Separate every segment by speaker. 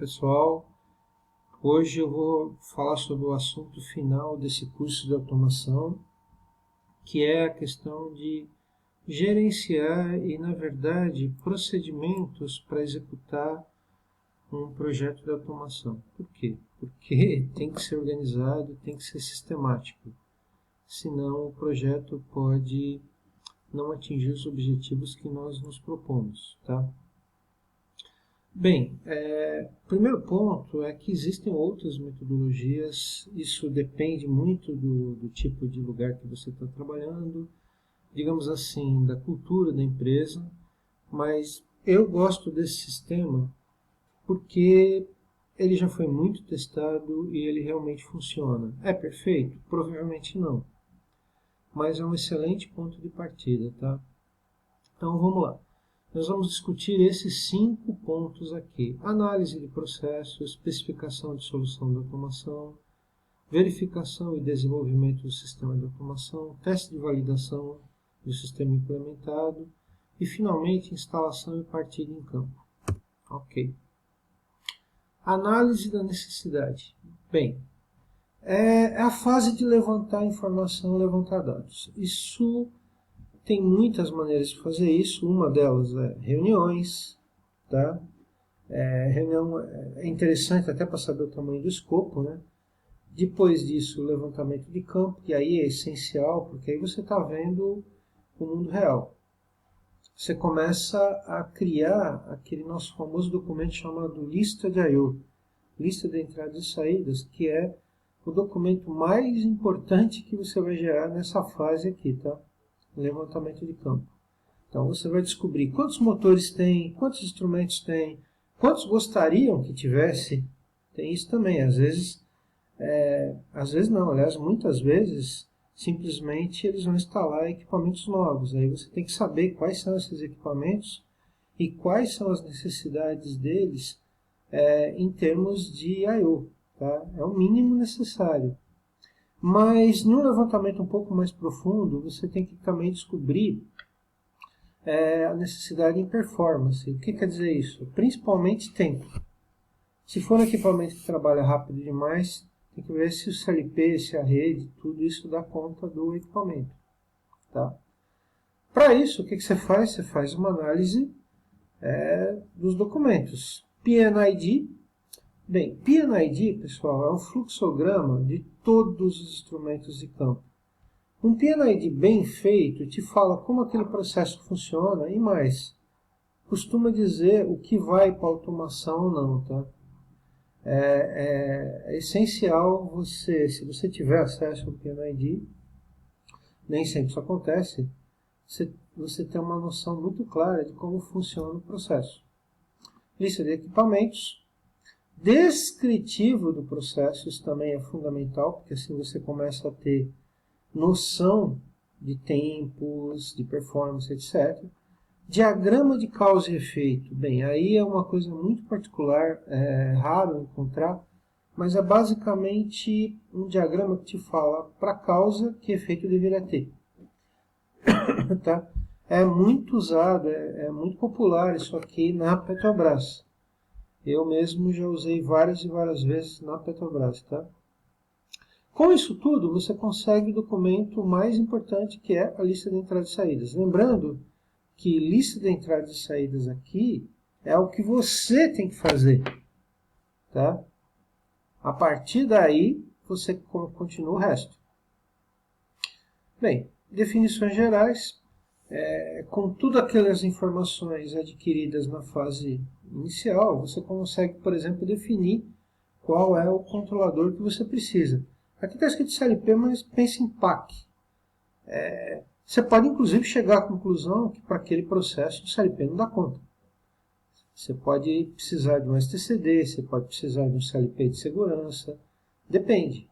Speaker 1: Pessoal, hoje eu vou falar sobre o assunto final desse curso de automação, que é a questão de gerenciar e, na verdade, procedimentos para executar um projeto de automação. Por quê? Porque tem que ser organizado, tem que ser sistemático, senão o projeto pode não atingir os objetivos que nós nos propomos, tá? Bem, o primeiro ponto é que existem outras metodologias, isso depende muito do tipo de lugar que você está trabalhando, digamos assim, da cultura da empresa, mas eu gosto desse sistema porque ele já foi muito testado e ele realmente funciona. É perfeito? Provavelmente não, mas é um excelente ponto de partida, tá? Então vamos lá. Nós vamos discutir esses 5 pontos aqui: análise de processo, especificação de solução de automação, verificação e desenvolvimento do sistema de automação, teste de validação do sistema implementado e, finalmente, instalação e partida em campo. Ok. Análise da necessidade. Bem, é a fase de levantar informação, levantar dados. Isso tem muitas maneiras de fazer isso. Uma delas é reuniões, tá? Reunião é interessante até para saber o tamanho do escopo, né? Depois disso, o levantamento de campo, que aí é essencial, porque aí você está vendo o mundo real. Você começa a criar aquele nosso famoso documento chamado lista de I/O, lista de entradas e saídas, que é o documento mais importante que você vai gerar nessa fase aqui, tá? Levantamento de campo. Então você vai descobrir quantos motores tem, quantos instrumentos tem, quantos gostariam que tivesse. Tem isso também. Às vezes não, aliás, muitas vezes, simplesmente eles vão instalar equipamentos novos. Aí você tem que saber quais são esses equipamentos e quais são as necessidades deles em termos de I/O. Tá? É o mínimo necessário. Mas, num levantamento um pouco mais profundo, você tem que também descobrir a necessidade em performance. O que quer dizer isso? Principalmente tempo. Se for um equipamento que trabalha rápido demais, tem que ver se o CLP, se a rede, tudo isso dá conta do equipamento. Tá? Para isso, o que você faz? Você faz uma análise dos documentos. PNID. Bem, PNID, pessoal, é um fluxograma de todos os instrumentos de campo. Um PNID bem feito te fala como aquele processo funciona e mais. Costuma dizer o que vai para automação ou não, tá? É essencial você, se você tiver acesso ao PNID, nem sempre isso acontece, você ter uma noção muito clara de como funciona o processo. Lista de equipamentos. Descritivo do processo, isso também é fundamental, porque assim você começa a ter noção de tempos, de performance, etc. Diagrama de causa e efeito. Bem, aí é uma coisa muito particular, é raro encontrar, mas é basicamente um diagrama que te fala para a causa que efeito deveria ter. Tá? É muito usado, é muito popular isso aqui na Petrobras. Eu mesmo já usei várias e várias vezes na Petrobras. Tá? Com isso tudo, você consegue o documento mais importante, que é a lista de entradas e saídas. Lembrando que lista de entradas e saídas aqui é o que você tem que fazer. Tá? A partir daí, você continua o resto. Bem, definições gerais. Com todas aquelas informações adquiridas na fase inicial, você consegue, por exemplo, definir qual é o controlador que você precisa. Aqui está escrito CLP, mas pense em PAC. Você pode, inclusive, chegar à conclusão que para aquele processo o CLP não dá conta. Você pode precisar de um STCD, você pode precisar de um CLP de segurança, depende.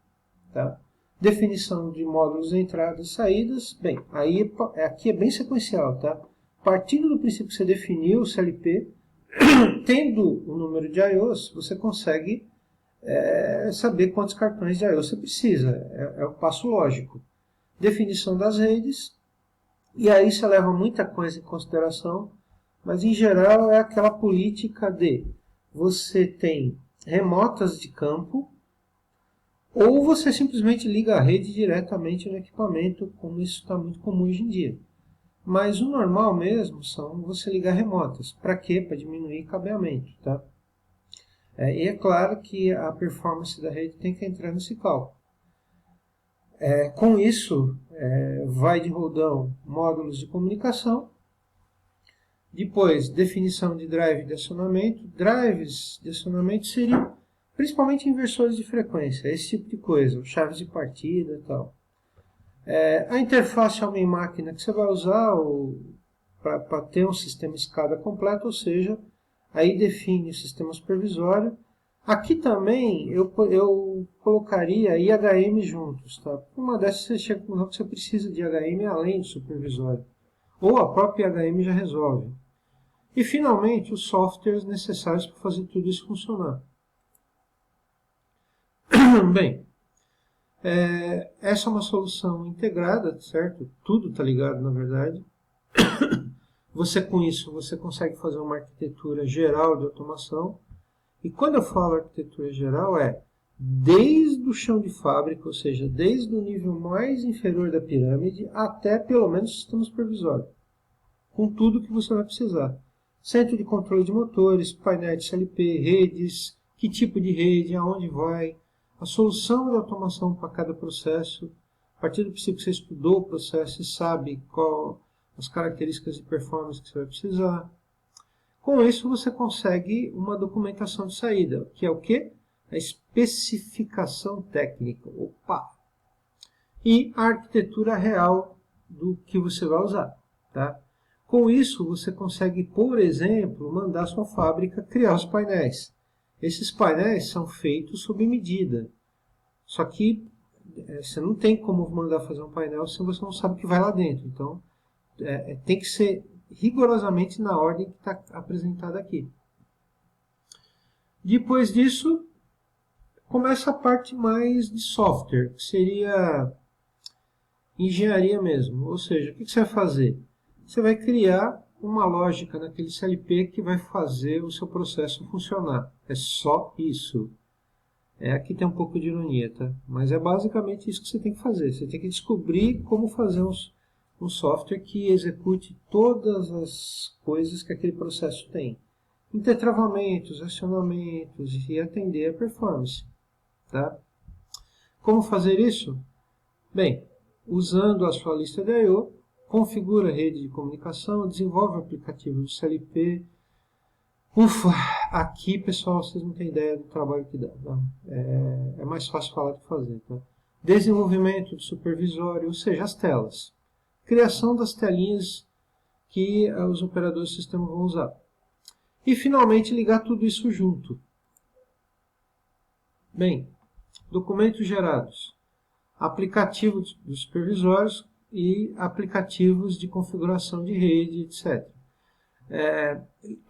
Speaker 1: Tá? Definição de módulos de entradas e saídas, bem, aí aqui é bem sequencial. Tá? Partindo do princípio que você definiu o CLP, tendo o número de I/Os, você consegue saber quantos cartões de I/O você precisa. É o passo lógico. Definição das redes, e aí você leva muita coisa em consideração, mas em geral é aquela política de você tem remotas de campo, ou você simplesmente liga a rede diretamente no equipamento, como isso está muito comum hoje em dia. Mas o normal mesmo são você ligar remotas. Para quê? Para diminuir cabeamento. Tá? E é claro que a performance da rede tem que entrar nesse cálculo. Com isso, vai de rodão módulos de comunicação, depois definição de drive de acionamento. Drives de acionamento seriam principalmente inversores de frequência, esse tipo de coisa, chaves de partida e tal. A interface homem-máquina que você vai usar para ter um sistema SCADA completo, ou seja, aí define o sistema supervisório. Aqui também eu colocaria IHM juntos. Tá? Uma dessas você chega com que você precisa de IHM além do supervisório. Ou a própria IHM já resolve. E finalmente os softwares necessários para fazer tudo isso funcionar. Bem, essa é uma solução integrada, certo? Tudo está ligado, na verdade. Com isso, você consegue fazer uma arquitetura geral de automação. E quando eu falo arquitetura geral, desde o chão de fábrica, ou seja, desde o nível mais inferior da pirâmide até pelo menos o sistema supervisório. Com tudo que você vai precisar. Centro de controle de motores, painel de CLP, redes, que tipo de rede, aonde vai, a solução de automação para cada processo. A partir do princípio que você estudou o processo e sabe qual as características de performance que você vai precisar. Com isso você consegue uma documentação de saída, que é o quê? A especificação técnica. Opa! E a arquitetura real do que você vai usar. Tá? Com isso você consegue, por exemplo, mandar a sua fábrica criar os painéis. Esses painéis são feitos sob medida. Só que você não tem como mandar fazer um painel se você não sabe o que vai lá dentro. Então, tem que ser rigorosamente na ordem que está apresentada aqui. Depois disso, começa a parte mais de software, que seria engenharia mesmo. Ou seja, o que você vai fazer? Você vai criar uma lógica naquele CLP que vai fazer o seu processo funcionar. É só isso. Aqui tem um pouco de ironia, tá? Mas é basicamente isso que você tem que fazer. Você tem que descobrir como fazer um software que execute todas as coisas que aquele processo tem. Intertravamentos, acionamentos e atender a performance. Tá? Como fazer isso? Bem, usando a sua lista de I/O, configura a rede de comunicação, desenvolve o aplicativo do CLP. Ufa, aqui pessoal, vocês não têm ideia do trabalho que dá. Tá? É mais fácil falar do que fazer. Tá? Desenvolvimento de supervisório, ou seja, as telas. Criação das telinhas que os operadores do sistema vão usar. E finalmente ligar tudo isso junto. Bem, documentos gerados. Aplicativo dos supervisórios e aplicativos de configuração de rede, etc.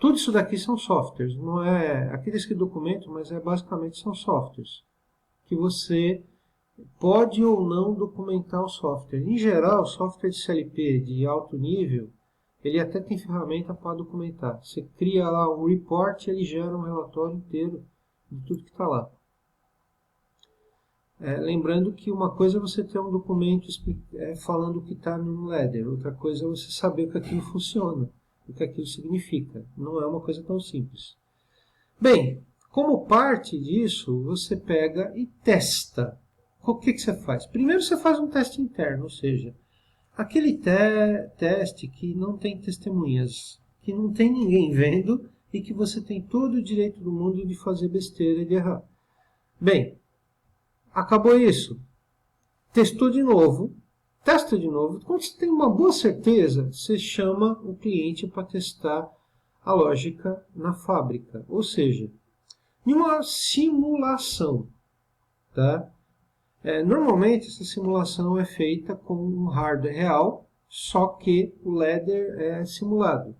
Speaker 1: Tudo isso daqui são softwares, não é aqui desse documento, mas basicamente são softwares que você pode ou não documentar o software. Em geral, o software de CLP de alto nível, ele até tem ferramenta para documentar. Você cria lá um report e ele gera um relatório inteiro de tudo que está lá. Lembrando que uma coisa é você ter um documento falando o que está no ladder, outra coisa é você saber o que aquilo funciona, o que aquilo significa. Não é uma coisa tão simples. Bem, como parte disso, você pega e testa. O que você faz? Primeiro você faz um teste interno, ou seja, aquele teste que não tem testemunhas, que não tem ninguém vendo e que você tem todo o direito do mundo de fazer besteira e de errar. Bem, acabou isso. Testou de novo, testa de novo. Quando você tem uma boa certeza, você chama o cliente para testar a lógica na fábrica. Ou seja, em uma simulação. Tá? Normalmente essa simulação é feita com um hardware real, só que o ladder é simulado.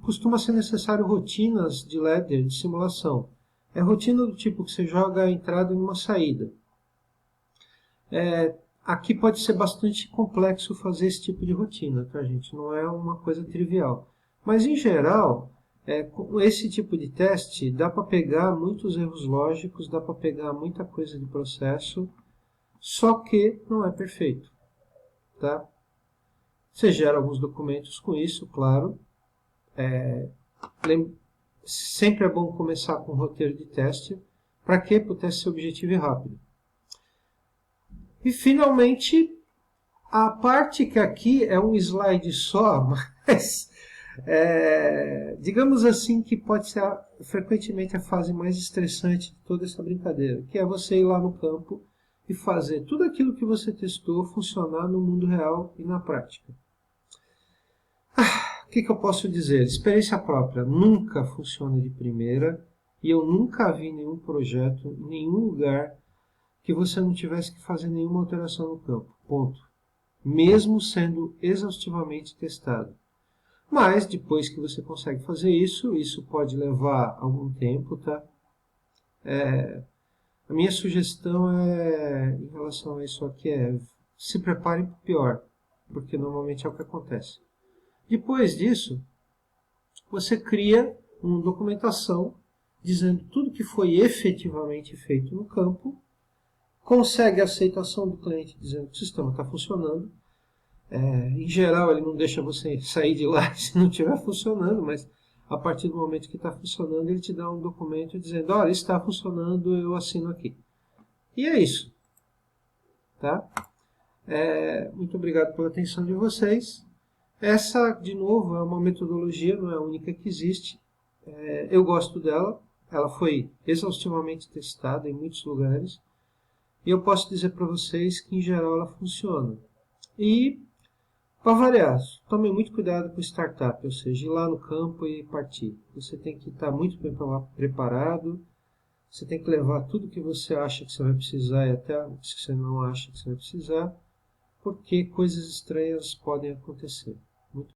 Speaker 1: Costuma ser necessário rotinas de ladder de simulação. É rotina do tipo que você joga a entrada em uma saída. Aqui pode ser bastante complexo fazer esse tipo de rotina, tá, gente? Não é uma coisa trivial. Mas, em geral, Com esse tipo de teste, dá para pegar muitos erros lógicos, dá para pegar muita coisa de processo, só que não é perfeito. Tá? Você gera alguns documentos com isso, claro. Sempre é bom começar com um roteiro de teste. Para quê? Para o teste ser objetivo e rápido. E, finalmente, a parte que aqui é um slide só, mas digamos assim que pode ser frequentemente a fase mais estressante de toda essa brincadeira, que é você ir lá no campo e fazer tudo aquilo que você testou funcionar no mundo real e na prática. O que eu posso dizer? Experiência própria nunca funciona de primeira e eu nunca vi nenhum projeto, em nenhum lugar, que você não tivesse que fazer nenhuma alteração no campo. Ponto. Mesmo sendo exaustivamente testado. Mas, depois que você consegue fazer isso, isso pode levar algum tempo, tá? A minha sugestão em relação a isso aqui se preparem para o pior, porque normalmente é o que acontece. Depois disso, você cria uma documentação dizendo tudo que foi efetivamente feito no campo, consegue a aceitação do cliente dizendo que o sistema está funcionando. Em geral, ele não deixa você sair de lá se não estiver funcionando, mas a partir do momento que está funcionando, ele te dá um documento dizendo, olha, está funcionando, eu assino aqui. E é isso. Tá? Muito obrigado pela atenção de vocês. Essa, de novo, é uma metodologia, não é a única que existe. Eu gosto dela. Ela foi exaustivamente testada em muitos lugares. E eu posso dizer para vocês que, em geral, ela funciona. E, para variar, tome muito cuidado com startup, ou seja, ir lá no campo e partir. Você tem que estar muito bem preparado, você tem que levar tudo que você acha que você vai precisar e até o que você não acha que você vai precisar, porque coisas estranhas podem acontecer. Muito